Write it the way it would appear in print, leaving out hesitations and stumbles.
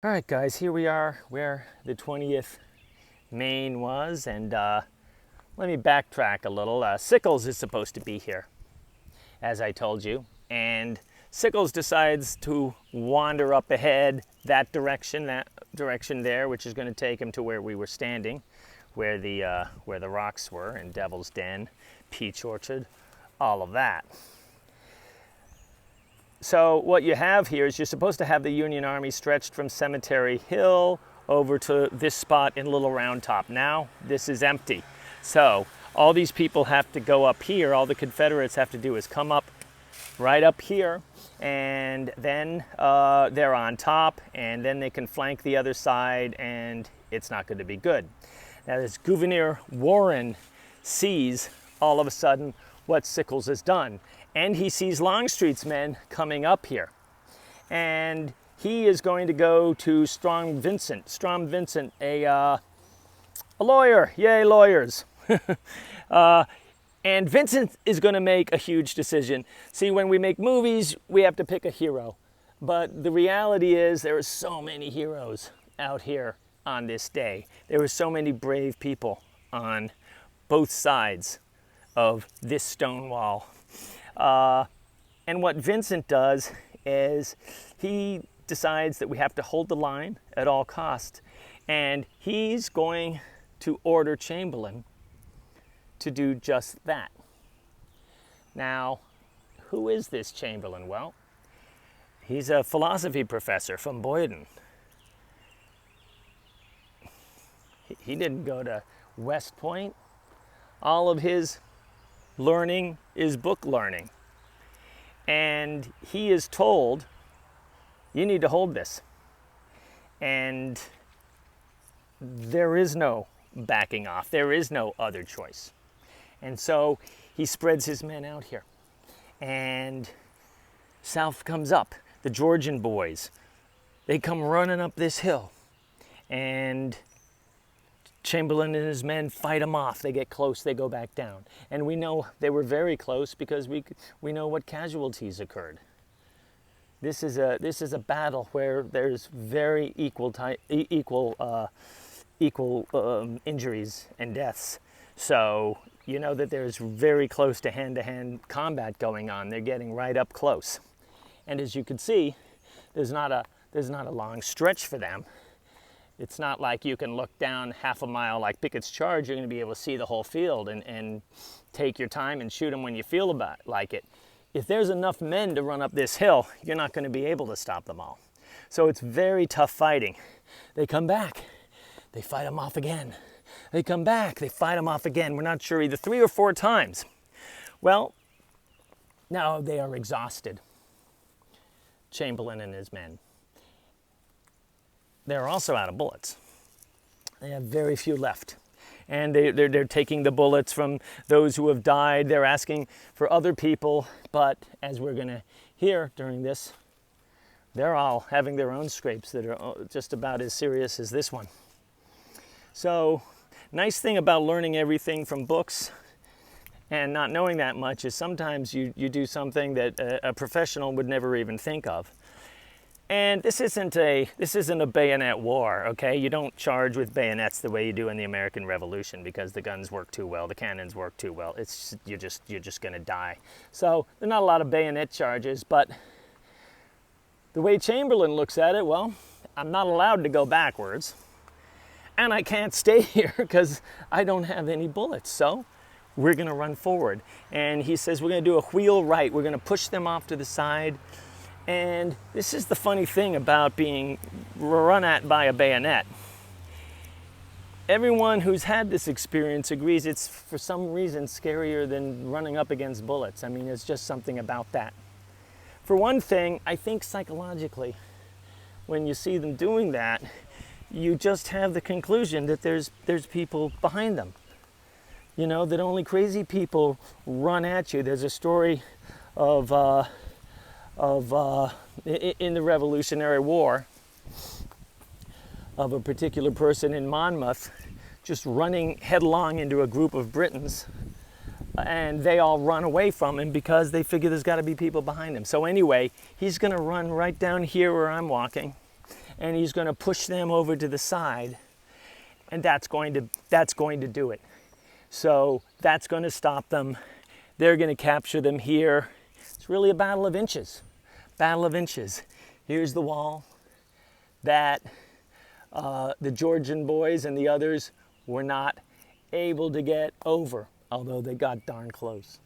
All right, guys, here we are where the 20th Maine was, and let me backtrack a little. Sickles is supposed to be here, as I told you, and Sickles decides to wander up ahead that direction there, which is going to take him to where we were standing, where the rocks were, and Devil's Den, Peach Orchard, all of that. So what you have here is you're supposed to have the Union Army stretched from Cemetery Hill over to this spot in Little Round Top. Now this is empty. So all these people have to go up here. All the Confederates have to do is come up right up here, and then they're on top, and then they can flank the other side, and it's not going to be good. Now as Gouverneur Warren sees all of a sudden what Sickles has done, and he sees Longstreet's men coming up here, and he is going to go to Strom Vincent, a lawyer. Yay, lawyers. And Vincent is going to make a huge decision. See, when we make movies, we have to pick a hero, but the reality is there are so many heroes out here on this day. There were so many brave people on both sides of this stone wall. And what Vincent does is he decides that we have to hold the line at all costs, and he's going to order Chamberlain to do just that. Now, who is this Chamberlain? Well, he's a philosophy professor from Boyden. He didn't go to West Point. All of his learning is book learning. And he is told, you need to hold this. And there is no backing off. There is no other choice. And so he spreads his men out here. And South comes up. The Georgian boys, they come running up this hill. And Chamberlain and his men fight them off. They get close, they go back down. And we know they were very close because we know what casualties occurred. This is a battle where there's very equal injuries and deaths. So you know that there's very close to hand-to-hand combat going on. They're getting right up close. And as you can see, there's not a long stretch for them. It's not like you can look down half a mile like Pickett's Charge. You're going to be able to see the whole field and take your time and shoot them when you feel like it. If there's enough men to run up this hill, you're not going to be able to stop them all. So it's very tough fighting. They come back. They fight them off again. They come back. They fight them off again. We're not sure, either 3 or 4 times. Well, now they are exhausted, Chamberlain and his men. They're also out of bullets. They have very few left. And they're taking the bullets from those who have died. They're asking for other people. But as we're going to hear during this, they're all having their own scrapes that are just about as serious as this one. So, nice thing about learning everything from books and not knowing that much is sometimes you do something that a professional would never even think of. And this isn't a bayonet war, okay? You don't charge with bayonets the way you do in the American Revolution because the guns work too well, the cannons work too well. It's you're just going to die. So there are not a lot of bayonet charges, but the way Chamberlain looks at it, well, I'm not allowed to go backwards, and I can't stay here because I don't have any bullets. So we're going to run forward. And he says we're going to do a wheel right. We're going to push them off to the side. And this is the funny thing about being run at by a bayonet. Everyone who's had this experience agrees it's for some reason scarier than running up against bullets. I mean, there's just something about that. For one thing, I think psychologically, when you see them doing that, you just have the conclusion that there's people behind them. You know, that only crazy people run at you. There's a story of in the Revolutionary War of a particular person in Monmouth just running headlong into a group of Britons, and they all run away from him because they figure there's got to be people behind him. So anyway, he's going to run right down here where I'm walking, and he's going to push them over to the side, and that's going to do it. So that's going to stop them. They're going to capture them here. It's really a battle of inches. Battle of inches. Here's the wall that the Georgian boys and the others were not able to get over, although they got darn close.